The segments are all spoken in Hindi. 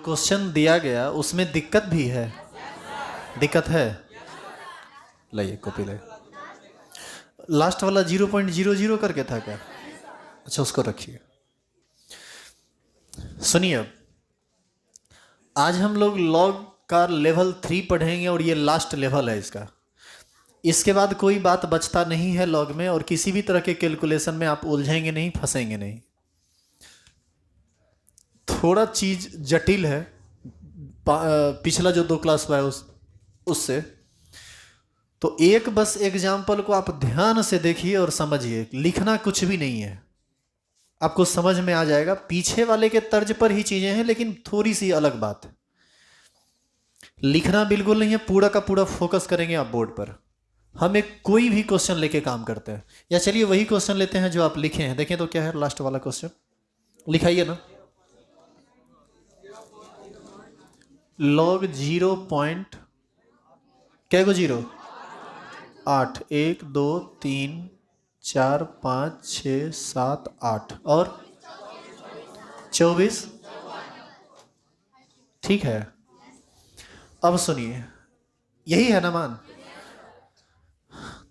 क्वेश्चन दिया गया उसमें दिक्कत भी है, दिक्कत है। लाइए कॉपी ले। लास्ट वाला 0.00 करके था क्या? अच्छा उसको रखिए। सुनिए, अब आज हम लोग लॉग का लेवल 3 पढ़ेंगे और ये लास्ट लेवल है इसका। इसके बाद कोई बात बचता नहीं है लॉग में, और किसी भी तरह के कैलकुलेशन में आप उलझेंगे नहीं, फंसेंगे नहीं। थोड़ा चीज जटिल है पिछला जो 2 क्लास हुआ है उससे। तो एक बस एग्जाम्पल को आप ध्यान से देखिए और समझिए, लिखना कुछ भी नहीं है, आपको समझ में आ जाएगा। पीछे वाले के तर्ज पर ही चीजें हैं, लेकिन थोड़ी सी अलग बात है। लिखना बिल्कुल नहीं है, पूरा का पूरा फोकस करेंगे आप बोर्ड पर। हम एक कोई भी क्वेश्चन लेके काम करते हैं, या चलिए वही क्वेश्चन लेते हैं जो आप लिखे हैं। देखें तो क्या है लास्ट वाला क्वेश्चन, लिखाइए ना। लॉग 0 पॉइंट क्या को 0 8 1 2 3 4 5 6 7 8 और 24। ठीक है, अब सुनिए, यही है ना मान।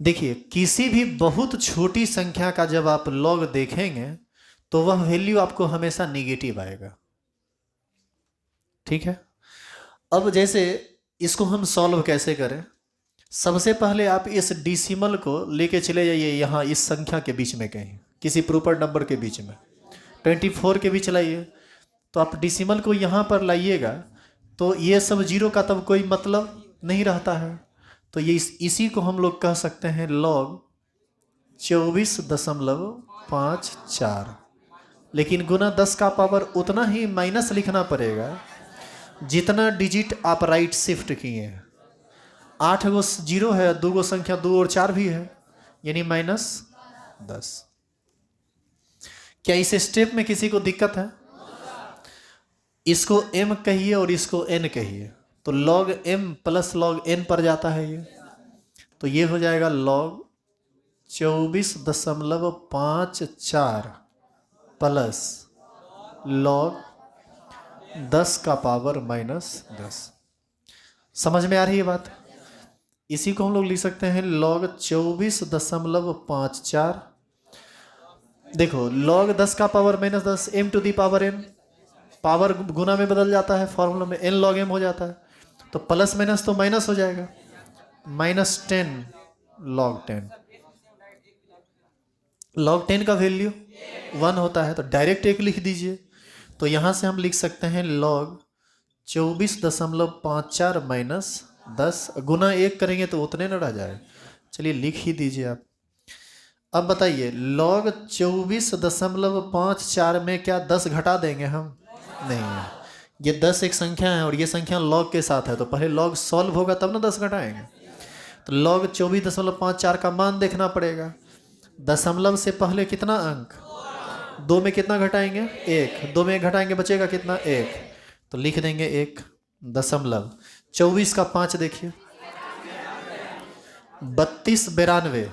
देखिए, किसी भी बहुत छोटी संख्या का जब आप लॉग देखेंगे तो वह वैल्यू आपको हमेशा निगेटिव आएगा। ठीक है, अब जैसे इसको हम सॉल्व कैसे करें। सबसे पहले आप इस डिसिमल को लेके चले जाइए यहाँ इस संख्या के बीच में, कहीं किसी प्रॉपर नंबर के बीच में 24 के बीच लाइए। तो आप डिसिमल को यहाँ पर लाइएगा तो ये सब 0 का तब कोई मतलब नहीं रहता है। तो ये इसी को हम लोग कह सकते हैं log 24.54। लेकिन गुना 10 का पावर उतना ही माइनस लिखना पड़ेगा जितना डिजिट आप राइट शिफ्ट किए हैं। 8 गो 0 है, 2 गो संख्या 2 और 4 भी है, यानी -10। क्या इस स्टेप में किसी को दिक्कत है? इसको m कहिए और इसको n कहिए, तो log m plus log n पर जाता है ये। तो ये हो जाएगा log 24.54 प्लस log 10 का पावर -10। समझ में आ रही है बात? इसी को हम लोग लिख सकते हैं log 24.54। देखो log 10 का power -10 m to the power n, पावर गुना में बदल जाता है, फॉर्मूला में n log m हो जाता है। तो प्लस माइनस तो माइनस हो जाएगा, -10 log 10। log 10 का वैल्यू 1 होता है, तो डायरेक्ट 1 लिख दीजिए। तो यहां से हम लिख सकते हैं log 24.54 -10 गुना 1 करेंगे तो उतने न रह जाए। चलिए लिख ही दीजिए आप। अब बताइए log 24.54 में क्या 10 घटा देंगे हम? नहीं, ये 10 एक संख्या है और ये संख्या log के साथ है, तो पहले log सॉल्व होगा तब ना 10 घटाएंगे। तो log 24.54 का मान देखना पड़ेगा। दशमलव से पहले कितना अंक? 2 में कितना घटाएंगे? 1। 2 में 1 घटाएंगे बचेगा कितना? 1। तो लिख देंगे 1 दशमलव 24 का 5 देखिए 32 92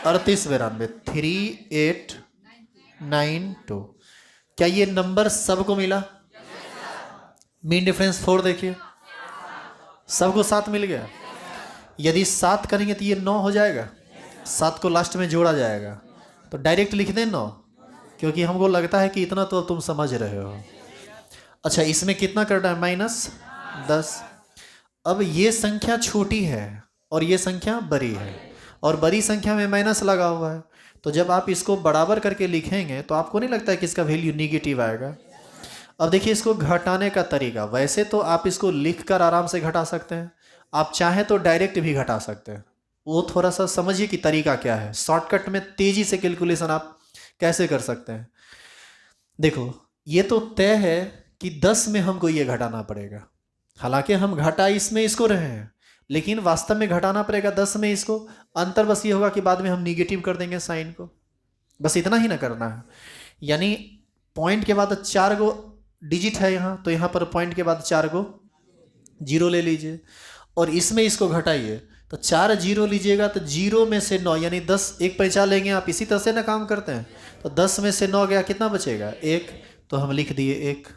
38 92 3892। क्या ये नंबर सबको मिला? मीन डिफरेंस 4 देखिए, सबको 7 मिल गया। यदि 7 करेंगे तो ये 9 हो जाएगा, 7 को लास्ट में जोड़ा जाएगा। तो डायरेक्ट लिख दें 9, क्योंकि हमको लगता है कि इतना तो तुम समझ रहे हो। अच्छा, इसमें कितना करना है? -10। अब ये संख्या छोटी है और ये संख्या बड़ी है, और बड़ी संख्या में माइनस लगा हुआ है। तो जब आप इसको बराबर करके लिखेंगे तो आपको नहीं लगता है कि इसका वैल्यू निगेटिव आएगा। अब देखिए इसको घटाने का तरीका, वैसे तो आप इसको लिखकर आराम से घटा सकते हैं, आप चाहें तो डायरेक्ट भी घटा सकते हैं। वो थोड़ा सा समझिए कि तरीका क्या है, शॉर्टकट में तेजी से कैलकुलेशन आप कैसे कर सकते हैं। देखो, ये तो तय है कि 10 में हमको ये घटाना पड़ेगा। हालांकि हम घटा इसमें इसको रहे हैं, लेकिन वास्तव में घटाना पड़ेगा 10 में इसको। अंतर बस ये होगा कि बाद में हम निगेटिव कर देंगे साइन को, बस इतना ही ना करना है। यानी पॉइंट के बाद 4 गो डिजिट है यहाँ, तो यहाँ पर पॉइंट के बाद 4 गो 0 ले लीजिए, और इसमें इसको घटाइए। तो 4 0 लीजिएगा तो 0 में से 9, यानी 10 एक पैसा लेंगे आप, इसी तरह से ना काम करते हैं। तो 10 में से 9 गया, कितना बचेगा? 1। तो हम लिख दिए 1।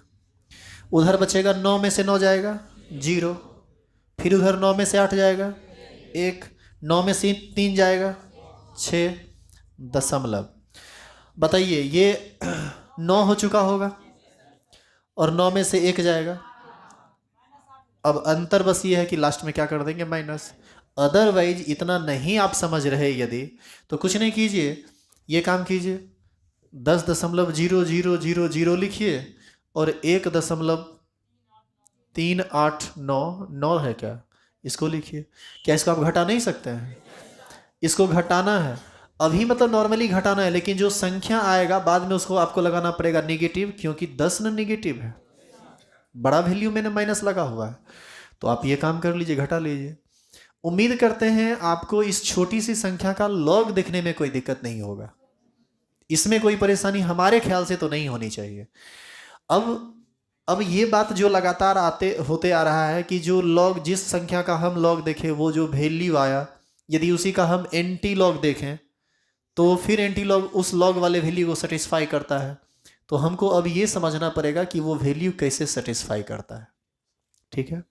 उधर बचेगा 9 में से 9 जाएगा 0, फिर उधर 9 में से 8 जाएगा 1, 9 में से 3 जाएगा 6 दशमलव। बताइए ये 9 हो चुका होगा और 9 में से 1 जाएगा। अब अंतर बस ये है कि लास्ट में क्या कर देंगे माइनस। अदरवाइज इतना नहीं आप समझ रहे यदि, तो कुछ नहीं कीजिए, ये काम कीजिए 10.0000 लिखिए और 1.3899 है क्या, इसको लिखिए। क्या इसको आप घटा नहीं सकते हैं? इसको घटाना है अभी, मतलब नॉर्मली घटाना है, लेकिन जो संख्या आएगा बाद में उसको आपको लगाना पड़ेगा निगेटिव, क्योंकि 10 न निगेटिव है, बड़ा वैल्यू मैंने माइनस लगा हुआ है। तो आप ये काम कर लीजिए, घटा लीजिए। उम्मीद करते हैं आपको इस छोटी सी संख्या का लॉग देखने में कोई दिक्कत नहीं होगा, इसमें कोई परेशानी हमारे ख्याल से तो नहीं होनी चाहिए। अब ये बात जो लगातार होते आ रहा है कि जो लॉग, जिस संख्या का हम लॉग देखें वो जो वैल्यू आया, यदि उसी का हम एंटी लॉग देखें तो फिर एंटी लॉग उस लॉग वाले वैल्यू को सेटिस्फाई करता है। तो हमको अब ये समझना पड़ेगा कि वो वैल्यू कैसे सेटिस्फाई करता है। ठीक है,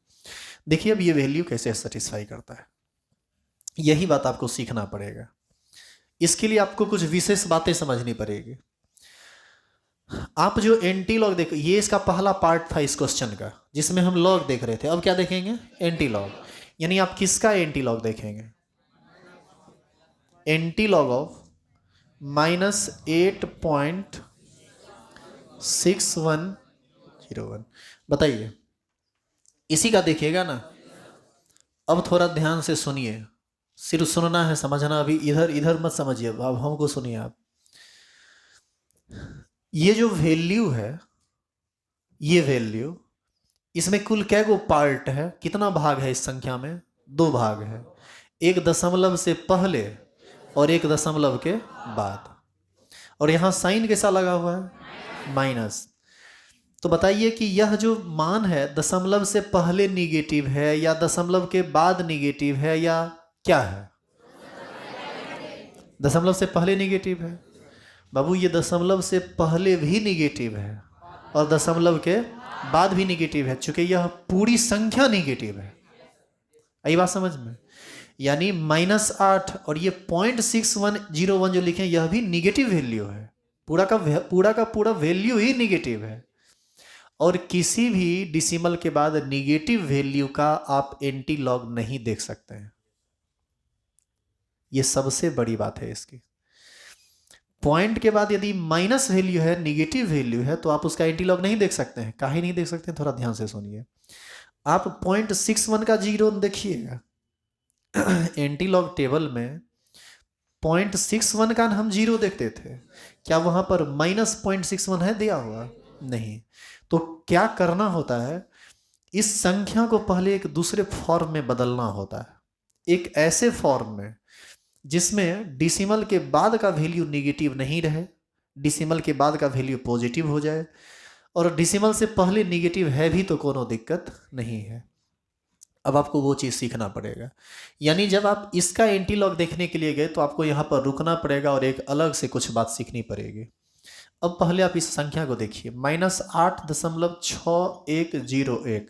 देखिए अब ये वैल्यू कैसे सेटिस्फाई करता है, यही बात आपको सीखना पड़ेगा। इसके लिए आपको कुछ विशेष बातें समझनी पड़ेगी। आप जो एंटी लॉग देखो, ये इसका पहला पार्ट था इस क्वेश्चन का जिसमें हम लॉग देख रहे थे। अब क्या देखेंगे? Anti log. यानी आप किसका एंटी लॉग देखेंगे? Anti log of -8.6101। बताइए, इसी का देखिएगा ना। अब थोड़ा ध्यान से सुनिए, सिर्फ सुनना है, समझना अभी इधर इधर मत समझिए, अब हमको सुनिए आप। ये जो वैल्यू है, ये वैल्यू, इसमें कुल कै गो पार्ट है, कितना भाग है इस संख्या में? 2 भाग है, 1 दशमलव से पहले और 1 दशमलव के बाद। और यहां साइन कैसा लगा हुआ है? माइनस। तो बताइए कि यह जो मान है दशमलव से पहले निगेटिव है या दशमलव के बाद निगेटिव है या क्या है? दशमलव से पहले निगेटिव है। बाबू ये दशमलव से पहले भी निगेटिव है और दशमलव के बाद भी निगेटिव है, चूंकि यह पूरी संख्या निगेटिव है। आई बात समझ में? यानी -8 और ये 0.6101 जो लिखे यह भी निगेटिव वैल्यू है, पूरा का पूरा वैल्यू ही निगेटिव है। और किसी भी डिसिमल के बाद निगेटिव वैल्यू का आप एंटी लॉग नहीं देख सकते हैं, ये सबसे बड़ी बात है इसकी। पॉइंट के बाद यदि माइनस वैल्यू है, निगेटिव वैल्यू है, तो आप उसका एंटी लॉग नहीं देख सकते हैं। काहे नहीं देख सकते हैं? थोड़ा ध्यान से सुनिए। आप 0.61 का 0 देखिएगा, एंटी लॉग टेबल में 0.61 का हम 0 देखते थे, क्या वहां पर -0.61 है दिया हुआ? नहीं। तो क्या करना होता है, इस संख्या को पहले एक दूसरे फॉर्म में बदलना होता है, एक ऐसे फॉर्म में जिसमें डिसिमल के बाद का वैल्यू निगेटिव नहीं रहे, डिसिमल के बाद का वैल्यू पॉजिटिव हो जाए, और डिसिमल से पहले निगेटिव है भी तो कोनो दिक्कत नहीं है। अब आपको वो चीज़ सीखना पड़ेगा। यानी जब आप इसका एंटी लॉग देखने के लिए गए तो आपको यहाँ पर रुकना पड़ेगा और एक अलग से कुछ बात सीखनी पड़ेगी। अब पहले आप इस संख्या को देखिए, -8.6101।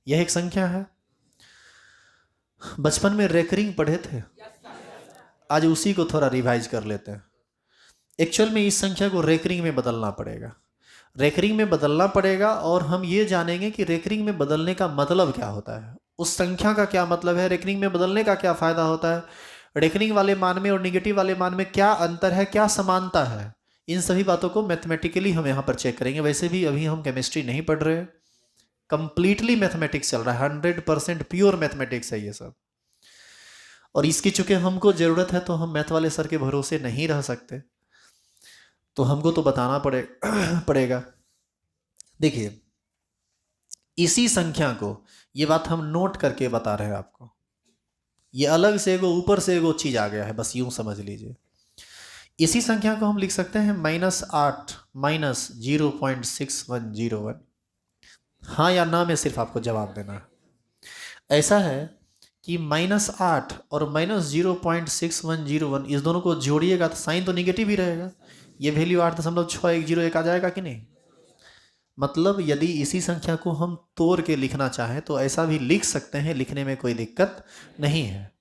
यह एक संख्या है, बचपन में रेकरिंग पढ़े थे, आज उसी को थोड़ा रिवाइज कर लेते हैं। एक्चुअल में इस संख्या को रेकरिंग में बदलना पड़ेगा, रेकरिंग में बदलना पड़ेगा, और हम ये जानेंगे कि रेकरिंग में बदलने का मतलब क्या होता है, उस संख्या का क्या मतलब है, रेकरिंग में बदलने का क्या फायदा होता है, रेकरिंग वाले मान में और निगेटिव वाले मान में क्या अंतर है, क्या समानता है। इन सभी बातों को मैथमेटिकली हम यहाँ पर चेक करेंगे। वैसे भी अभी हम केमिस्ट्री नहीं पढ़ रहे, कंप्लीटली मैथमेटिक्स चल रहा है, 100% प्योर मैथमेटिक्स है ये सब। और इसकी चूंकि हमको जरूरत है तो हम मैथ वाले सर के भरोसे नहीं रह सकते, तो हमको तो बताना पड़ेगा। देखिए इसी संख्या को, ये बात हम नोट करके बता रहे हैं आपको, ये अलग से एगो ऊपर से एगो चीज आ गया है, बस यूं समझ लीजिए। इसी संख्या को हम लिख सकते हैं -8 -0.6101। हाँ या ना में सिर्फ आपको जवाब देना है। ऐसा है कि -8 और -0.6101 इस दोनों को जोड़िएगा तो साइन तो निगेटिव ही रहेगा, ये वैल्यू 8.6101 आ जाएगा कि नहीं? मतलब यदि इसी संख्या को हम तोड़ के लिखना चाहें तो ऐसा भी लिख सकते हैं, लिखने में कोई दिक्कत नहीं है।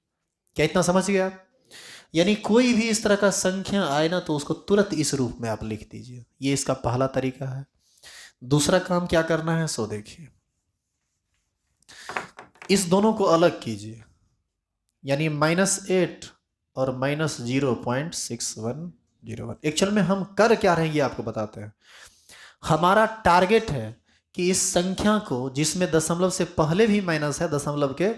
क्या इतना समझ गए आप? यानी कोई भी इस तरह का संख्या आए ना तो उसको तुरंत इस रूप में आप लिख दीजिए। ये इसका पहला तरीका है। दूसरा काम क्या करना है सो देखिए, इस दोनों को अलग कीजिए, यानी -8 और -0.6101। एक्चुअल में हम कर क्या रहे हैं ये आपको बताते हैं। हमारा टारगेट है कि इस संख्या को, जिसमें दशमलव से पहले भी माइनस है, दशमलव के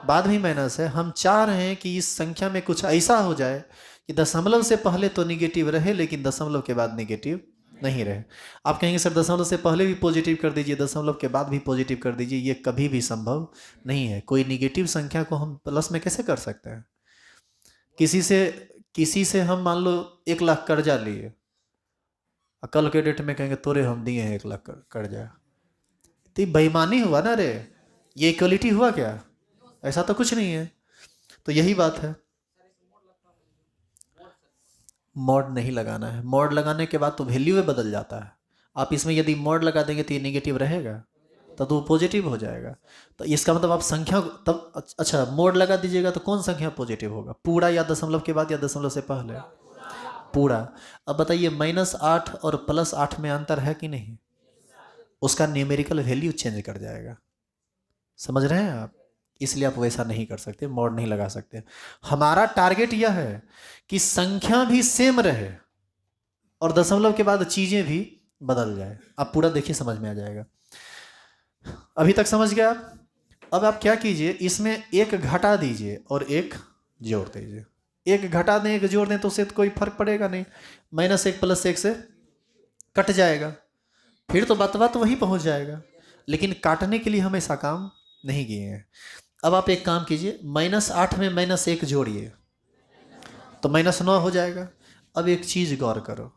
बाद भी माइनस है, हम चाह रहे हैं कि इस संख्या में कुछ ऐसा हो जाए कि दशमलव से पहले तो निगेटिव रहे लेकिन दशमलव के बाद निगेटिव नहीं रहे। आप कहेंगे सर दशमलव से पहले भी पॉजिटिव कर दीजिए, दशमलव के बाद भी पॉजिटिव कर दीजिए। ये कभी भी संभव नहीं है। कोई निगेटिव संख्या को हम प्लस में कैसे कर सकते हैं? किसी से हम मान लो 1 लाख कर्जा लिए, कल के डेट में कहेंगे तोरे हम दिए हैं 1 लाख कर्जा, तो बेईमानी हुआ ना रे, ये इक्वलिटी हुआ क्या? ऐसा तो कुछ नहीं है। तो यही बात है, मॉड नहीं लगाना है। मॉड लगाने के बाद तो वैल्यू में बदल जाता है। आप इसमें यदि मॉड लगा देंगे तो ये नेगेटिव रहेगा, तब तो वो पॉजिटिव हो जाएगा। तो इसका मतलब आप संख्या तब, अच्छा मोड लगा दीजिएगा तो कौन संख्या पॉजिटिव होगा? पूरा या दशमलव के बाद या दशमलव से पहले? पूरा। अब बताइए -8 और +8 में अंतर है कि नहीं? उसका न्यूमेरिकल वैल्यू चेंज कर जाएगा। समझ रहे हैं आप? इसलिए आप वैसा नहीं कर सकते, मॉड नहीं लगा सकते। हमारा टारगेट यह है कि संख्या भी सेम रहे और दशमलव के बाद चीजें भी बदल जाए। आप पूरा देखिए, समझ में आ जाएगा। अभी तक समझ गए आप? अब आप क्या कीजिए, इसमें 1 घटा दीजिए और 1 जोड़ दीजिए। 1 घटा दें 1 जोड़ दें तो उससे तो कोई फर्क पड़ेगा नहीं। -1 + 1 से कट जाएगा, फिर तो बात वहीं पहुंच जाएगा। लेकिन काटने के लिए हम ऐसा काम नहीं किए हैं। अब आप एक काम कीजिए, -8 में -1 जोड़िए तो -9 हो जाएगा। अब एक चीज गौर करो,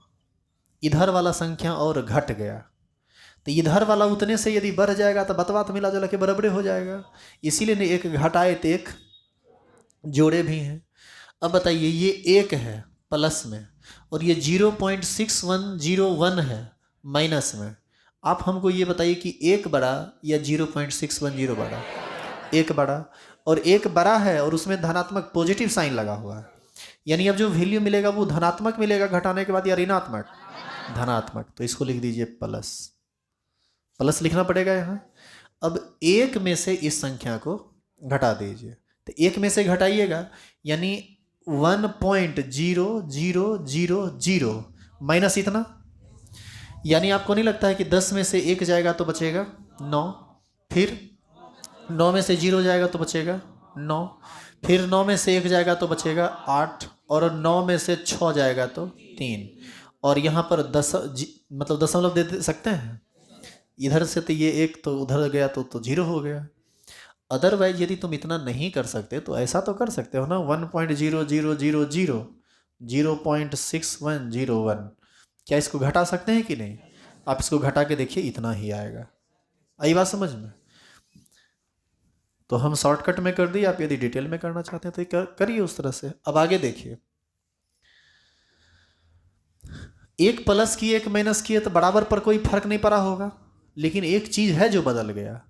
इधर वाला संख्या और घट गया तो इधर वाला उतने से यदि बढ़ जाएगा तो बतवा मिला जुला के बराबरे हो जाएगा। इसीलिए 1 घटाए तो 1 जोड़े भी हैं। अब बताइए, ये 1 है प्लस में और ये 0.6101 है माइनस में। आप हमको ये बताइए कि 1 बड़ा या 0.610 बड़ा? 1 बड़ा, और 1 बड़ा है और उसमें धनात्मक पॉजिटिव साइन लगा हुआ है, यानी अब जो वैल्यू मिलेगा वो धनात्मक मिलेगा घटाने के बाद या ऋणात्मक? धनात्मक। तो इसको लिख दीजिए प्लस लिखना पड़ेगा यहाँ। अब 1 में से इस संख्या को घटा दीजिए, तो 1 में से घटाइएगा यानी 1.0000 माइनस इतना। यानी आपको नहीं लगता है कि 10 में से 1 जाएगा तो बचेगा 9, फिर 9 में से 0 जाएगा तो बचेगा 9, फिर 9 में से 1 जाएगा तो बचेगा 8, और 9 में से 6 जाएगा तो 3। और यहाँ पर मतलब दशमलव दे सकते हैं। इधर से तो ये 1 तो उधर गया तो 0 हो गया। अदरवाइज यदि तुम इतना नहीं कर सकते तो ऐसा तो कर सकते हो ना, 1.0000 0.6101। क्या इसको घटा सकते हैं कि नहीं? आप इसको घटा के देखिए, इतना ही आएगा। आई बात समझ में? तो हम शॉर्टकट में कर दिए, आप यदि डिटेल में करना चाहते हैं तो करिए उस तरह से। अब आगे देखिए, 1 प्लस किए 1 माइनस किए तो बराबर पर कोई फर्क नहीं पड़ा होगा, लेकिन एक चीज है जो बदल गया।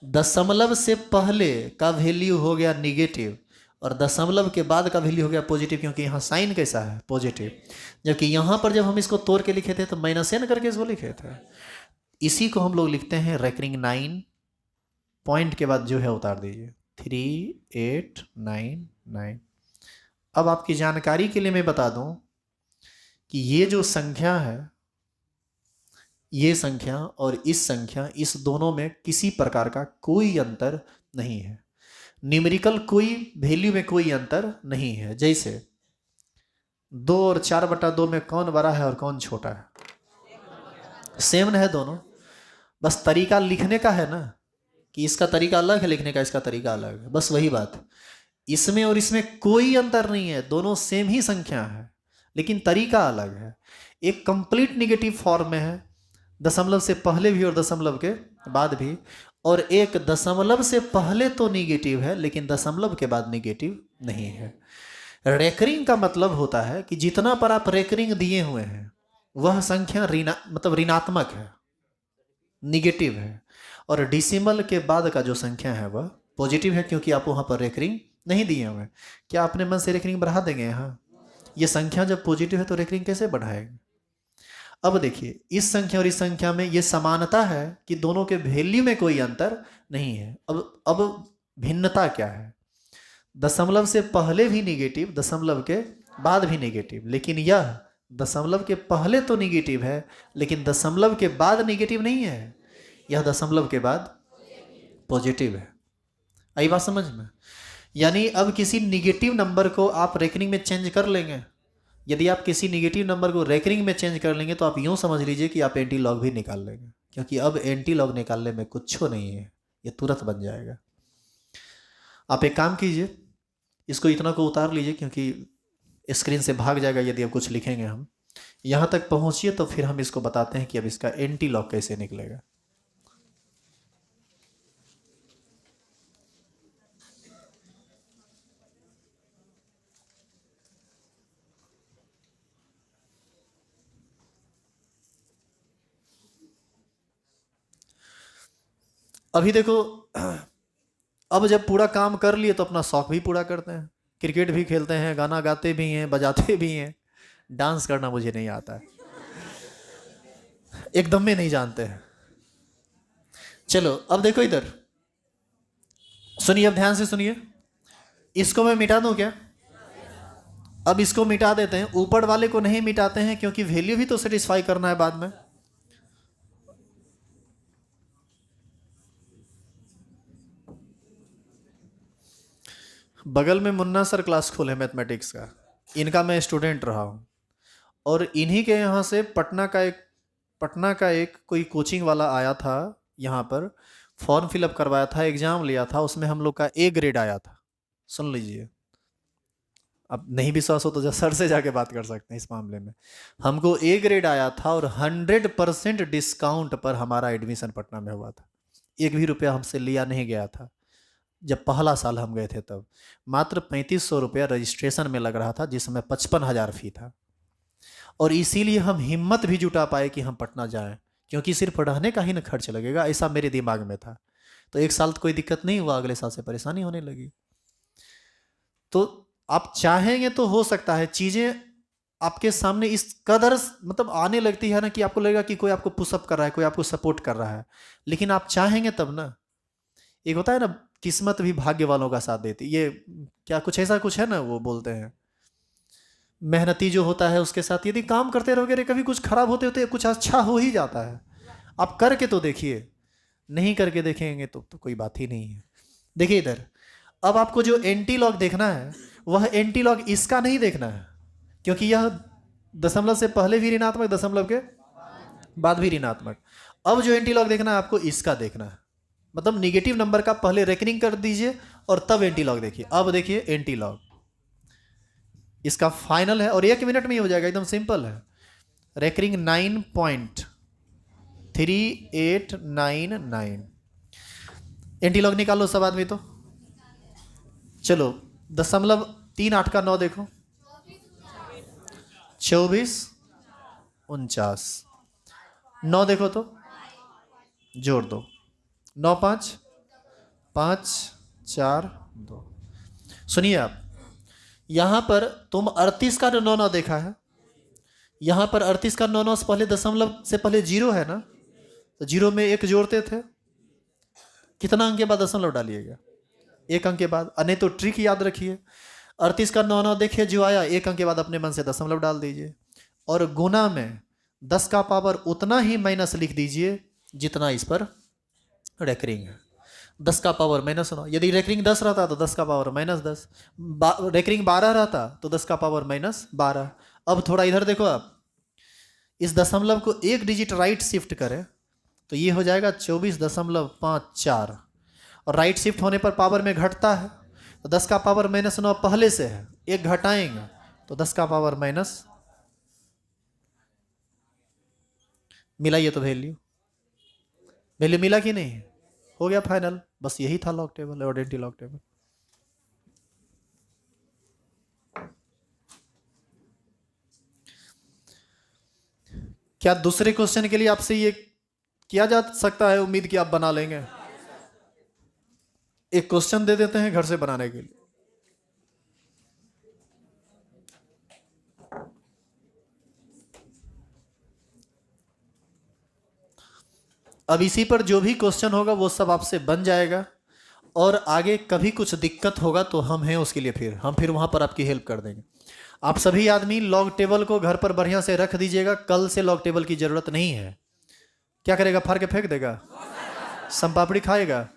दशमलव से पहले का वैल्यू हो गया निगेटिव और दशमलव के बाद का वैल्यू हो गया पॉजिटिव, क्योंकि यहाँ साइन कैसा है? पॉजिटिव। जबकि यहाँ पर जब हम इसको तोड़ के लिखे थे तो -n करके इसको लिखे थे। इसी को हम लोग लिखते हैं रेकरिंग 9, पॉइंट के बाद जो है उतार दीजिए 3899। अब आपकी जानकारी के लिए मैं बता दूं कि ये जो संख्या है, ये संख्या और इस संख्या, इस दोनों में किसी प्रकार का कोई अंतर नहीं है। न्यूमेरिकल कोई वैल्यू में कोई अंतर नहीं है। जैसे 2 और 4/2 में कौन बड़ा है और कौन छोटा है? सेम है दोनों, बस तरीका लिखने का है ना, कि इसका तरीका अलग है लिखने का, इसका तरीका अलग है, बस वही बात। इसमें और इसमें कोई अंतर नहीं है, दोनों सेम ही संख्या है लेकिन तरीका अलग है। एक कंप्लीट निगेटिव फॉर्म में है, दशमलव से पहले भी और दशमलव के बाद भी, और एक दशमलव से पहले तो निगेटिव है लेकिन दशमलव के बाद निगेटिव नहीं है। रेकरिंग का मतलब होता है कि जितना पर आप रेकरिंग दिए हुए हैं वह संख्या मतलब ऋणात्मक है। निगेटिव है, और डिसिमल के बाद का जो संख्या है वह पॉजिटिव है, क्योंकि आप वहाँ पर रेकरिंग नहीं दिए हुए हैं। क्या अपने मन से रेकरिंग बढ़ा देंगे यहाँ? ये संख्या जब पॉजिटिव है तो रेकरिंग कैसे बढ़ाएंगे? अब देखिए, इस संख्या और इस संख्या में ये समानता है कि दोनों के वैल्यू में कोई अंतर नहीं है। अब भिन्नता क्या है? दशमलव से पहले भी निगेटिव, दशमलव के बाद भी निगेटिव, लेकिन यह दशमलव के पहले तो निगेटिव है, लेकिन दशमलव के बाद निगेटिव नहीं है। यह दशमलव के बाद पॉजिटिव है। आई बात समझ में? यानी अब किसी निगेटिव नंबर को आप रेकरिंग में चेंज कर लेंगे। यदि आप किसी निगेटिव नंबर को रेकरिंग में चेंज कर लेंगे तो आप यूँ समझ लीजिए कि आप एंटी लॉग भी निकाल लेंगे, क्योंकि अब एंटी लॉग निकालने में कुछ नहीं है, ये तुरंत बन जाएगा। आप एक काम कीजिए, इसको इतना को उतार लीजिए, क्योंकि स्क्रीन से भाग जाएगा यदि अब कुछ लिखेंगे हम। यहाँ तक पहुँचिए तो फिर हम इसको बताते हैं कि अब इसका एंटी लॉग कैसे निकलेगा। अभी देखो, अब जब पूरा काम कर लिए तो अपना शौक भी पूरा करते हैं, क्रिकेट भी खेलते हैं, गाना गाते भी हैं, बजाते भी हैं। डांस करना मुझे नहीं आता है, एकदम में नहीं जानते हैं। चलो अब देखो इधर, सुनिए, अब ध्यान से सुनिए। इसको मैं मिटा दूं क्या? अब इसको मिटा देते हैं, ऊपर वाले को नहीं मिटाते हैं क्योंकि वैल्यू भी तो सेटिस्फाई करना है बाद में। बगल में मुन्ना सर क्लास खोले मैथमेटिक्स का, इनका मैं स्टूडेंट रहा हूँ, और इन्हीं के यहाँ से पटना का एक कोई कोचिंग वाला आया था, यहाँ पर फॉर्म फिलअप करवाया था, एग्जाम लिया था, उसमें हम लोग का ए ग्रेड आया था। सुन लीजिए, अब नहीं विश्वास हो तो सर से जाके बात कर सकते हैं इस मामले में। हमको ए ग्रेड आया था और 100% डिस्काउंट पर हमारा एडमिशन पटना में हुआ था। एक भी रुपया हमसे लिया नहीं गया था। जब पहला साल हम गए थे तब मात्र 3500 रुपया रजिस्ट्रेशन में लग रहा था, जिसमें 55,000 फी था। और इसीलिए हम हिम्मत भी जुटा पाए कि हम पटना जाएं, क्योंकि सिर्फ पढ़ाने का ही ना खर्च लगेगा, ऐसा मेरे दिमाग में था। तो एक साल तो कोई दिक्कत नहीं हुआ, अगले साल से परेशानी होने लगी। तो आप चाहेंगे तो हो सकता है चीज़ें आपके सामने इस कदर मतलब आने लगती है ना कि आपको लगेगा कि कोई आपको पुशअप कर रहा है, कोई आपको सपोर्ट कर रहा है, लेकिन आप चाहेंगे तब ना। एक होता है ना, किस्मत भी भाग्य वालों का साथ देती, ये क्या कुछ ऐसा कुछ है ना, वो बोलते हैं मेहनती जो होता है उसके साथ यदि काम करते रहोगे, कभी कुछ खराब होते होते कुछ अच्छा हो ही जाता है। आप करके तो देखिए, नहीं करके देखेंगे तो कोई बात ही नहीं है। देखिए इधर, अब आपको जो एंटी लॉग देखना है वह एंटी लॉग इसका नहीं देखना है, क्योंकि यह दशमलव से पहले भी ऋणात्मक, दशमलव के बाद भी ऋणात्मक। अब जो एंटी लॉग देखना है आपको इसका देखना है, मतलब निगेटिव नंबर का पहले रेकनिंग कर दीजिए और तब एंटी लॉग देखिए। अब देखिए एंटी लॉग इसका फाइनल है और 1 मिनट में ही हो जाएगा, एकदम सिंपल है। रेकरिंग 9.3899। एंटी लॉग निकालो सब आदमी। तो चलो, 0.38 का 9 देखो, 2449। 9 देखो तो जोड़ दो, 9 5 5 4 2। सुनिए आप, यहां पर तुम 38 का 9 9 देखा है, यहां पर 38 का 9 9 से पहले दशमलव से पहले जीरो है ना, तो जीरो में एक जोड़ते थे, कितना अंक के बाद दशमलव डालिएगा? 1 अंक के बाद। नहीं तो ट्रिक याद रखिए, 38 का 9 9 देखिए जो आया, 1 अंक के बाद अपने मन से दशमलव डाल दीजिए, और गुना में 10 का पावर उतना ही माइनस लिख दीजिए जितना इस पर रेकरिंग है। 10 का पावर -9, यदि रेकरिंग 10 रहता तो 10 का पावर -10, रेकरिंग 12 रहता तो 10 का पावर -12। अब थोड़ा इधर देखो आप, इस दशमलव को एक डिजिट राइट शिफ्ट करें तो ये हो जाएगा 24.54, और राइट शिफ्ट होने पर पावर में घटता है, तो 10 का पावर -9 पहले से है, एक घटाएंगे तो 10 का पावर माइनस, मिलाइए तो वैल्यू मिला कि नहीं? हो गया फाइनल। बस यही था log table, identity log table. क्या दूसरे क्वेश्चन के लिए आपसे ये किया जा सकता है, उम्मीद कि आप बना लेंगे। एक क्वेश्चन दे देते हैं घर से बनाने के लिए। अब इसी पर जो भी क्वेश्चन होगा वो सब आपसे बन जाएगा, और आगे कभी कुछ दिक्कत होगा तो हम हैं उसके लिए, फिर वहां पर आपकी हेल्प कर देंगे। आप सभी आदमी लॉग टेबल को घर पर बढ़िया से रख दीजिएगा, कल से लॉग टेबल की जरूरत नहीं है। क्या करेगा, फाड़ के फेंक देगा? संपापड़ी खाएगा?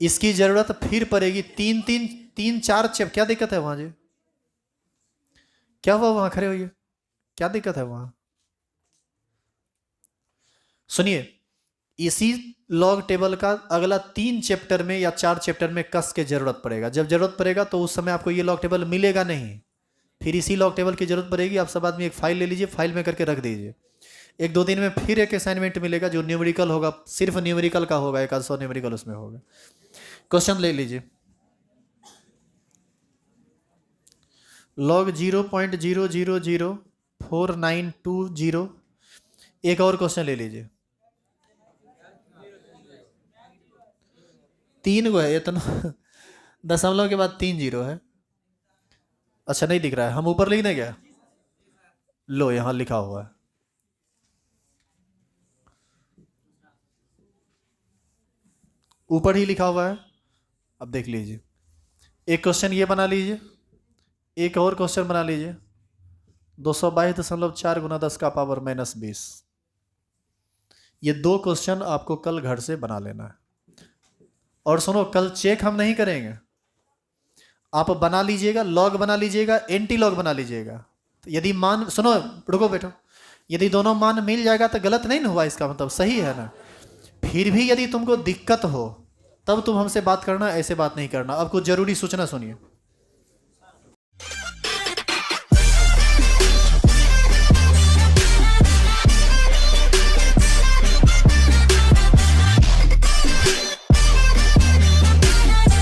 इसकी जरूरत फिर पड़ेगी। तीन चार चेप। क्या दिक्कत है वहां जी? क्या हुआ वहां खड़े होइए, क्या दिक्कत है वहां? सुनिए, इसी लॉग टेबल का अगला 3 चैप्टर में या 4 चैप्टर में कस के जरूरत पड़ेगा। जब जरूरत पड़ेगा तो उस समय आपको ये लॉग टेबल मिलेगा नहीं, फिर इसी लॉग टेबल की जरूरत पड़ेगी। आप सब आदमी एक फाइल ले लीजिए, फाइल में करके रख दीजिए। 1-2 दिन में फिर एक असाइनमेंट मिलेगा जो न्यूमेरिकल होगा, सिर्फ न्यूमेरिकल का होगा, 100 न्यूमेरिकल उसमें होगा। क्वेश्चन ले लीजिए, लॉग 0.0004920। एक और क्वेश्चन ले लीजिए। 3 गो है इतना, दशमलव के बाद 3 जीरो है। अच्छा नहीं दिख रहा है, हम ऊपर लिखने क्या? लो यहां लिखा हुआ है। ऊपर ही लिखा हुआ है, अब देख लीजिए। एक क्वेश्चन ये बना लीजिए, एक और क्वेश्चन बना लीजिए। 222.4 गुना 10 का पावर -20। ये 2 क्वेश्चन आपको कल घर से बना लेना है। और सुनो, कल चेक हम नहीं करेंगे, आप बना लीजिएगा, लॉग बना लीजिएगा, एंटी लॉग बना लीजिएगा। तो यदि मान, सुनो रुको बेटो, यदि दोनों मान मिल जाएगा तो गलत नहीं ना हुआ, इसका मतलब सही है ना। फिर भी यदि तुमको दिक्कत हो तब तुम हमसे बात करना, ऐसे बात नहीं करना। अब कुछ जरूरी सूचना सुनिए।